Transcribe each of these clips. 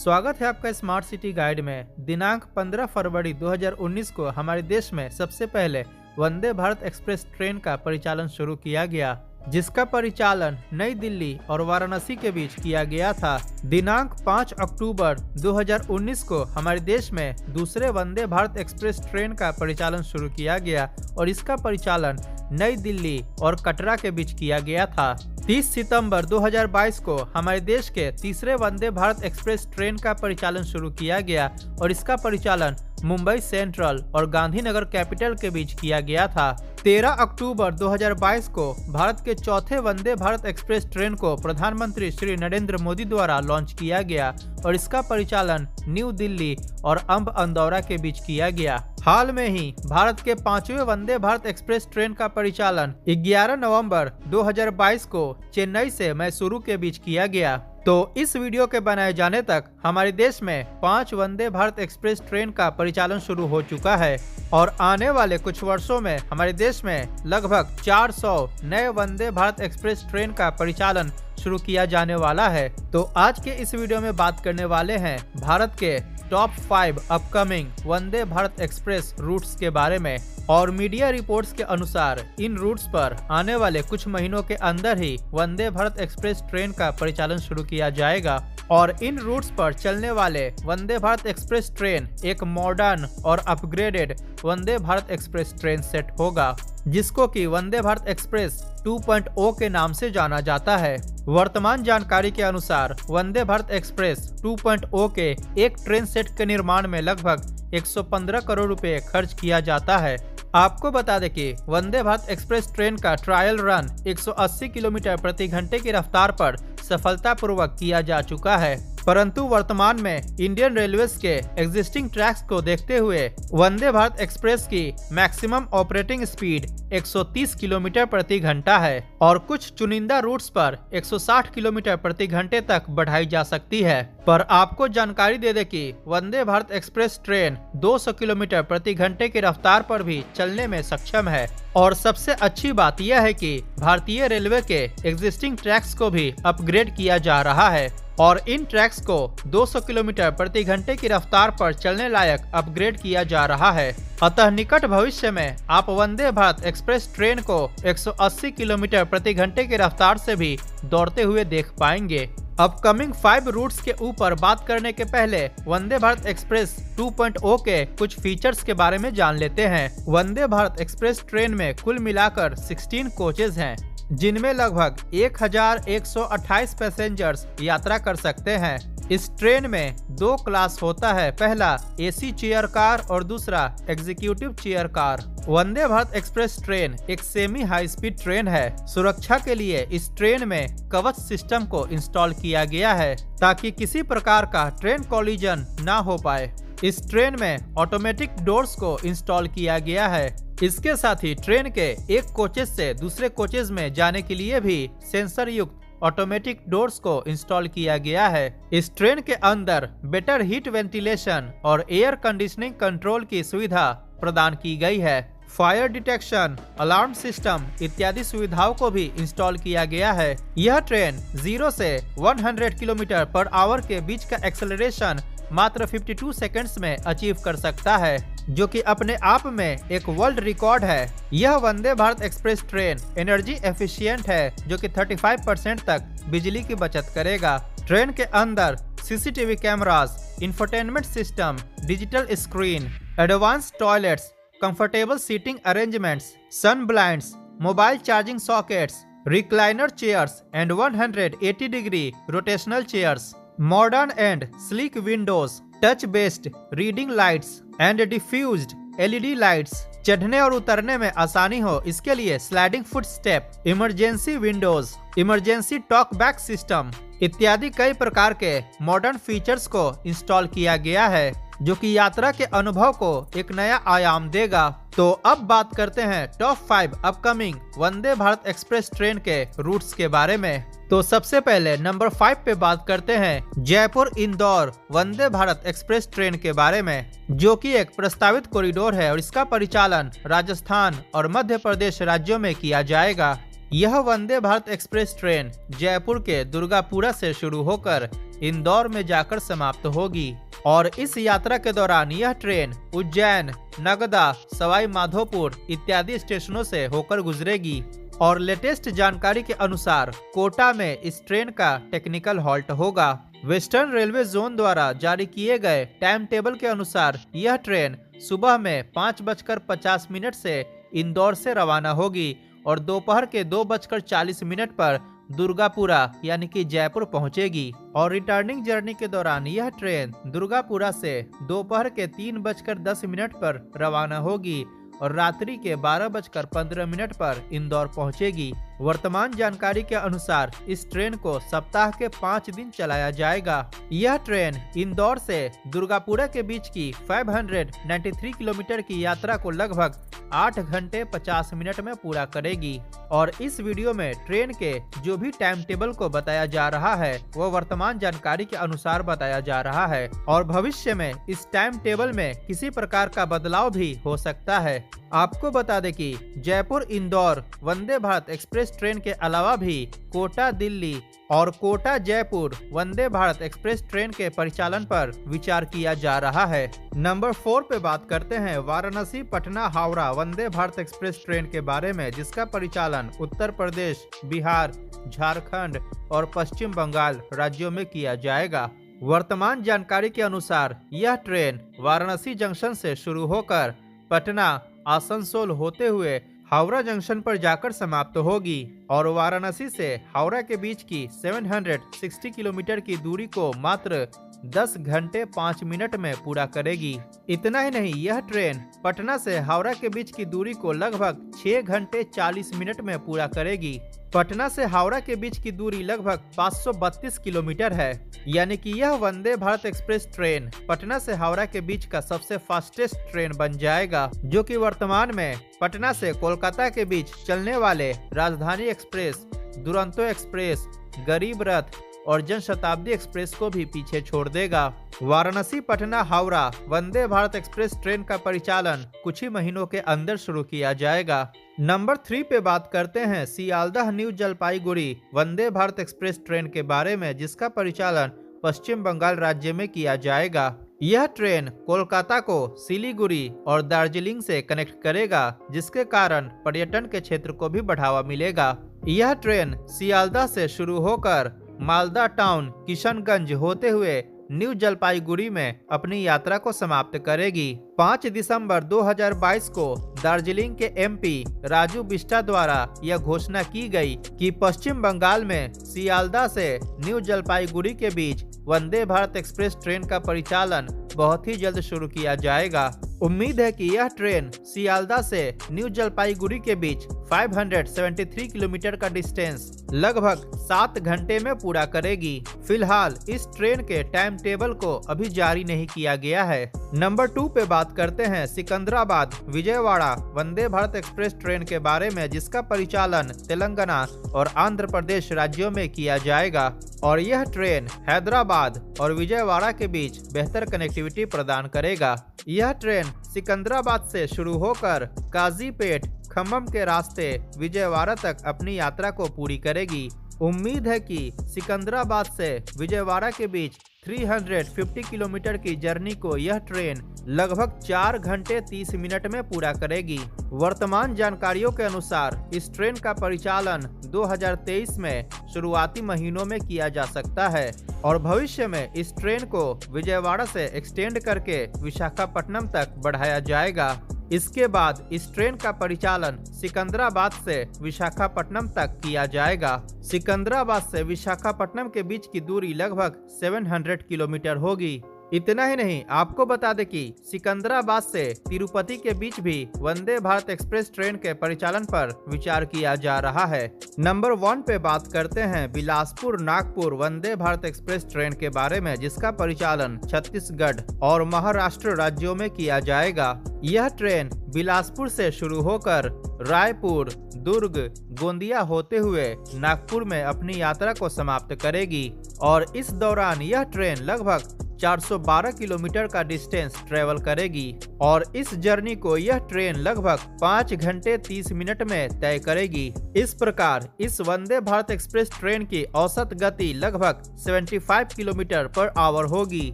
स्वागत है आपका स्मार्ट सिटी गाइड में। दिनांक 15 फरवरी 2019 को हमारे देश में सबसे पहले वंदे भारत एक्सप्रेस ट्रेन का परिचालन शुरू किया गया, जिसका परिचालन नई दिल्ली और वाराणसी के बीच किया गया था। दिनांक 5 अक्टूबर 2019 को हमारे देश में दूसरे वंदे भारत एक्सप्रेस ट्रेन का परिचालन शुरू किया गया और इसका परिचालन नई दिल्ली और कटरा के बीच किया गया था। 30 सितंबर 2022 को हमारे देश के तीसरे वंदे भारत एक्सप्रेस ट्रेन का परिचालन शुरू किया गया और इसका परिचालन मुंबई सेंट्रल और गांधीनगर कैपिटल के बीच किया गया था। 13 अक्टूबर 2022 को भारत के चौथे वंदे भारत एक्सप्रेस ट्रेन को प्रधानमंत्री श्री नरेंद्र मोदी द्वारा लॉन्च किया गया और इसका परिचालन न्यू दिल्ली और अंब अंदौरा के बीच किया गया। हाल में ही भारत के 5वें वंदे भारत एक्सप्रेस ट्रेन का परिचालन 11 नवंबर 2022 को चेन्नई से मैसूरू के बीच किया गया। तो इस वीडियो के बनाए जाने तक हमारे देश में 5 वंदे भारत एक्सप्रेस ट्रेन का परिचालन शुरू हो चुका है और आने वाले कुछ वर्षों में हमारे देश में लगभग 400 नए वंदे भारत एक्सप्रेस ट्रेन का परिचालन शुरू किया जाने वाला है। तो आज के इस वीडियो में बात करने वाले हैं भारत के टॉप 5 अपकमिंग वंदे भारत एक्सप्रेस रूट्स के बारे में और मीडिया रिपोर्ट्स के अनुसार इन रूट्स पर आने वाले कुछ महीनों के अंदर ही वंदे भारत एक्सप्रेस ट्रेन का परिचालन शुरू किया जाएगा और इन रूट्स पर चलने वाले वंदे भारत एक्सप्रेस ट्रेन एक मॉडर्न और अपग्रेडेड वंदे भारत एक्सप्रेस ट्रेन सेट होगा, जिसको कि वंदे भारत एक्सप्रेस 2.0 के नाम से जाना जाता है। वर्तमान जानकारी के अनुसार वंदे भारत एक्सप्रेस 2.0 के एक ट्रेन सेट के निर्माण में लगभग 115 करोड़ रुपए खर्च किया जाता है। आपको बता दें कि वंदे भारत एक्सप्रेस ट्रेन का ट्रायल रन 180 किलोमीटर प्रति घंटे की रफ्तार पर सफलतापूर्वक किया जा चुका है, परंतु वर्तमान में इंडियन रेलवेज के एग्जिस्टिंग ट्रैक्स को देखते हुए वंदे भारत एक्सप्रेस की मैक्सिमम ऑपरेटिंग स्पीड 130 किलोमीटर प्रति घंटा है और कुछ चुनिंदा रूट्स पर 160 किलोमीटर प्रति घंटे तक बढ़ाई जा सकती है। पर आपको जानकारी दे दें कि वंदे भारत एक्सप्रेस ट्रेन 200 किलोमीटर प्रति घंटे की रफ्तार पर भी चलने में सक्षम है और सबसे अच्छी बात यह है कि भारतीय रेलवे के एग्जिस्टिंग ट्रैक्स को भी अपग्रेड किया जा रहा है और इन ट्रैक्स को 200 किलोमीटर प्रति घंटे की रफ्तार पर चलने लायक अपग्रेड किया जा रहा है। अतः निकट भविष्य में आप वंदे भारत एक्सप्रेस ट्रेन को 180 किलोमीटर प्रति घंटे की रफ्तार से भी दौड़ते हुए देख पाएंगे। अपकमिंग 5 रूट्स के ऊपर बात करने के पहले वंदे भारत एक्सप्रेस 2.0 के कुछ फीचर्स के बारे में जान लेते हैं। वंदे भारत एक्सप्रेस ट्रेन में कुल मिलाकर 16 कोचेज हैं, जिनमें लगभग 1128 पैसेंजर्स यात्रा कर सकते हैं। इस ट्रेन में 2 क्लास होता है, पहला एसी चेयर कार और दूसरा एग्जीक्यूटिव चेयर कार। वंदे भारत एक्सप्रेस ट्रेन एक सेमी हाई स्पीड ट्रेन है। सुरक्षा के लिए इस ट्रेन में कवच सिस्टम को इंस्टॉल किया गया है ताकि किसी प्रकार का ट्रेन कॉलिजन ना हो पाए। इस ट्रेन में ऑटोमेटिक डोर्स को इंस्टॉल किया गया है। इसके साथ ही ट्रेन के एक कोचेज से दूसरे कोचेज में जाने के लिए भी सेंसर युक्त ऑटोमेटिक डोर्स को इंस्टॉल किया गया है। इस ट्रेन के अंदर बेटर हीट वेंटिलेशन और एयर कंडीशनिंग कंट्रोल की सुविधा प्रदान की गई है। फायर डिटेक्शन, अलार्म सिस्टम इत्यादि सुविधाओं को भी इंस्टॉल किया गया है। यह ट्रेन 0 से 100 किलोमीटर पर आवर के बीच का एक्सेलरेशन मात्र 52 सेकंड्स में अचीव कर सकता है, जो कि अपने आप में एक वर्ल्ड रिकॉर्ड है। यह Vande Bharat express train energy efficient है, जो कि 35% तक बिजली की बचत करेगा। ट्रेन के अंदर CCTV cameras, infotainment system, digital screen, advance toilets, comfortable seating arrangements, sun blinds, mobile charging sockets, recliner chairs and 180 degree rotational chairs, modern and sleek windows, touch based reading lights and diffused LED lights, चढ़ने और उतरने में आसानी हो इसके लिए sliding foot step, emergency windows, emergency talk back system इत्यादि कई प्रकार के मॉडर्न फीचर्स को इंस्टॉल किया गया है, जो कि यात्रा के अनुभव को एक नया आयाम देगा। तो अब बात करते हैं टॉप 5 अपकमिंग वंदे भारत एक्सप्रेस ट्रेन के रूट्स के बारे में। तो सबसे पहले नंबर 5 पे बात करते हैं जयपुर इंदौर वंदे भारत एक्सप्रेस ट्रेन के बारे में, जो कि एक प्रस्तावित कॉरिडोर है और इसका परिचालन राजस्थान और मध्य प्रदेश राज्यों में किया जाएगा। यह वंदे भारत एक्सप्रेस ट्रेन जयपुर के दुर्गापुरा से शुरू होकर इंदौर में जाकर समाप्त होगी और इस यात्रा के दौरान यह ट्रेन उज्जैन, नगदा, सवाई माधोपुर इत्यादि स्टेशनों से होकर गुजरेगी। और लेटेस्ट जानकारी के अनुसार कोटा में इस ट्रेन का टेक्निकल हॉल्ट होगा। वेस्टर्न रेलवे जोन द्वारा जारी किए गए टाइम टेबल के अनुसार यह ट्रेन सुबह में 5:50 से इंदौर से रवाना होगी और दोपहर के 2:40 पर दुर्गापुरा यानी कि जयपुर पहुंचेगी। और रिटर्निंग जर्नी के दौरान यह ट्रेन दुर्गापुरा से दोपहर के 3:10 पर रवाना होगी और रात्रि के 12:15 पर इंदौर पहुंचेगी। वर्तमान जानकारी के अनुसार इस ट्रेन को सप्ताह के 5 दिन चलाया जाएगा। यह ट्रेन इंदौर से दुर्गापुरा के बीच की 593 किलोमीटर की यात्रा को लगभग 8 घंटे 50 मिनट में पूरा करेगी। और इस वीडियो में ट्रेन के जो भी टाइम टेबल को बताया जा रहा है वो वर्तमान जानकारी के अनुसार बताया जा रहा है और भविष्य में इस टाइम टेबल में किसी प्रकार का बदलाव भी हो सकता है। आपको बता दें कि जयपुर इंदौर वंदे भारत एक्सप्रेस ट्रेन के अलावा भी कोटा दिल्ली और कोटा जयपुर वंदे भारत एक्सप्रेस ट्रेन के परिचालन पर विचार किया जा रहा है। नंबर 4 पे बात करते हैं वाराणसी पटना हावड़ा वंदे भारत एक्सप्रेस ट्रेन के बारे में, जिसका परिचालन उत्तर प्रदेश, बिहार, झारखंड और पश्चिम बंगाल राज्यों में किया जाएगा। वर्तमान जानकारी के अनुसार यह ट्रेन वाराणसी जंक्शन से शुरू होकर पटना, आसनसोल होते हुए हावड़ा जंक्शन पर जाकर समाप्त होगी और वाराणसी से हावड़ा के बीच की 760 किलोमीटर की दूरी को मात्र 10 घंटे 5 मिनट में पूरा करेगी। इतना ही नहीं, यह ट्रेन पटना से हावड़ा के बीच की दूरी को लगभग 6 घंटे 40 मिनट में पूरा करेगी। पटना से हावड़ा के बीच की दूरी लगभग 532 किलोमीटर है, यानी कि यह वंदे भारत एक्सप्रेस ट्रेन पटना से हावड़ा के बीच का सबसे फास्टेस्ट ट्रेन बन जाएगा, जो कि वर्तमान में पटना से कोलकाता के बीच चलने वाले राजधानी एक्सप्रेस, दुरंतो एक्सप्रेस, गरीब रथ और जनशताब्दी एक्सप्रेस को भी पीछे छोड़ देगा। वाराणसी पटना हावड़ा वंदे भारत एक्सप्रेस ट्रेन का परिचालन कुछ ही महीनों के अंदर शुरू किया जाएगा। नंबर 3 पे बात करते हैं सियालदह न्यू जलपाईगुड़ी वंदे भारत एक्सप्रेस ट्रेन के बारे में, जिसका परिचालन पश्चिम बंगाल राज्य में किया जाएगा। यह ट्रेन कोलकाता को सिलीगुड़ी और दार्जिलिंग से कनेक्ट करेगा, जिसके कारण पर्यटन के क्षेत्र को भी बढ़ावा मिलेगा। यह ट्रेन सियालदह से शुरू होकर मालदा टाउन, किशनगंज होते हुए न्यू जलपाईगुड़ी में अपनी यात्रा को समाप्त करेगी। 5 दिसंबर 2022 को दार्जिलिंग के एमपी राजू बिष्टा द्वारा यह घोषणा की गई कि पश्चिम बंगाल में सियालदह से न्यू जलपाईगुड़ी के बीच वंदे भारत एक्सप्रेस ट्रेन का परिचालन बहुत ही जल्द शुरू किया जाएगा। उम्मीद है कि यह ट्रेन सियालदह से न्यू जलपाईगुड़ी के बीच 573 किलोमीटर का डिस्टेंस लगभग 7 घंटे में पूरा करेगी। फिलहाल इस ट्रेन के टाइम टेबल को अभी जारी नहीं किया गया है। नंबर 2 पे बात करते हैं सिकंदराबाद विजयवाड़ा वंदे भारत एक्सप्रेस ट्रेन के बारे में, जिसका परिचालन तेलंगाना और आंध्र प्रदेश राज्यों में किया जाएगा और यह ट्रेन हैदराबाद और विजयवाड़ा के बीच बेहतर कनेक्टिविटी प्रदान करेगा। यह ट्रेन सिकंदराबाद से शुरू होकर काजीपेट, खम्मम के रास्ते विजयवाड़ा तक अपनी यात्रा को पूरी करेगी। उम्मीद है कि सिकंदराबाद से विजयवाड़ा के बीच 350 किलोमीटर की जर्नी को यह ट्रेन लगभग 4 घंटे 30 मिनट में पूरा करेगी। वर्तमान जानकारियों के अनुसार इस ट्रेन का परिचालन 2023 में शुरुआती महीनों में किया जा सकता है और भविष्य में इस ट्रेन को विजयवाड़ा से एक्सटेंड करके विशाखापट्टनम तक बढ़ाया जाएगा। इसके बाद इस ट्रेन का परिचालन सिकंदराबाद से विशाखापट्टनम तक किया जाएगा। सिकंदराबाद से विशाखापट्टनम के बीच की दूरी लगभग 700 किलोमीटर होगी। इतना ही नहीं, आपको बता दें कि सिकंदराबाद से तिरुपति के बीच भी वंदे भारत एक्सप्रेस ट्रेन के परिचालन पर विचार किया जा रहा है। नंबर 1 पे बात करते हैं बिलासपुर नागपुर वंदे भारत एक्सप्रेस ट्रेन के बारे में, जिसका परिचालन छत्तीसगढ़ और महाराष्ट्र राज्यों में किया जाएगा। यह ट्रेन बिलासपुर से शुरू होकर रायपुर, दुर्ग, गोंदिया होते हुए नागपुर में अपनी यात्रा को समाप्त करेगी और इस दौरान यह ट्रेन लगभग 412 किलोमीटर का डिस्टेंस ट्रेवल करेगी और इस जर्नी को यह ट्रेन लगभग 5 घंटे 30 मिनट में तय करेगी। इस प्रकार इस वंदे भारत एक्सप्रेस ट्रेन की औसत गति लगभग 75 किलोमीटर पर आवर होगी।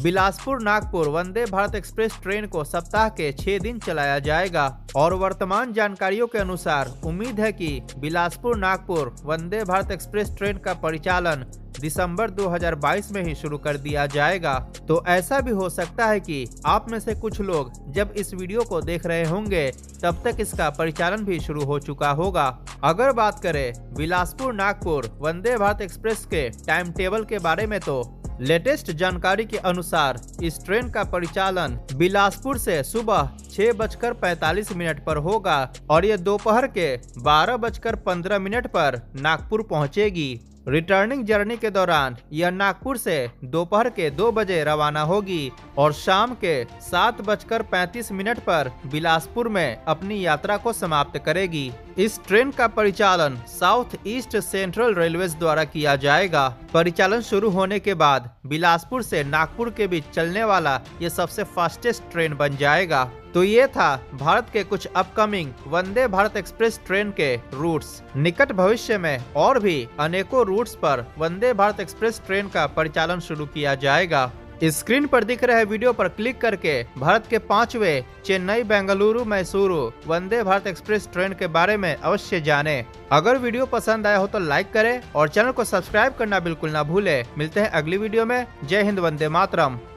बिलासपुर नागपुर वंदे भारत एक्सप्रेस ट्रेन को सप्ताह के 6 दिन चलाया जाएगा और वर्तमान जानकारियों के अनुसार उम्मीद है कि बिलासपुर नागपुर वंदे भारत एक्सप्रेस ट्रेन का परिचालन दिसंबर 2022 में ही शुरू कर दिया जाएगा। तो ऐसा भी हो सकता है कि आप में से कुछ लोग जब इस वीडियो को देख रहे होंगे तब तक इसका परिचालन भी शुरू हो चुका होगा। अगर बात करें बिलासपुर नागपुर वंदे भारत एक्सप्रेस के टाइम टेबल के बारे में तो लेटेस्ट जानकारी के अनुसार इस ट्रेन का परिचालन बिलासपुर से सुबह 6:45 पर होगा और ये दोपहर के 12:15 पर नागपुर पहुंचेगी। रिटर्निंग जर्नी के दौरान यह नागपुर से दोपहर के 2 बजे रवाना होगी और शाम के 7:35 पर बिलासपुर में अपनी यात्रा को समाप्त करेगी। इस ट्रेन का परिचालन साउथ ईस्ट सेंट्रल रेलवेज द्वारा किया जाएगा। परिचालन शुरू होने के बाद बिलासपुर से नागपुर के बीच चलने वाला ये सबसे फास्टेस्ट ट्रेन बन जाएगा। तो ये था भारत के कुछ अपकमिंग वंदे भारत एक्सप्रेस ट्रेन के रूट्स। निकट भविष्य में और भी अनेकों रूट्स पर वंदे भारत एक्सप्रेस ट्रेन का परिचालन शुरू किया जाएगा। स्क्रीन पर दिख रहे वीडियो पर क्लिक करके भारत के 5वें चेन्नई बेंगलुरु मैसूरू वंदे भारत एक्सप्रेस ट्रेन के बारे में अवश्य जानें। अगर वीडियो पसंद आया हो तो लाइक करें और चैनल को सब्सक्राइब करना बिल्कुल ना भूलें। मिलते हैं अगली वीडियो में। जय हिंद, वंदे मातरम।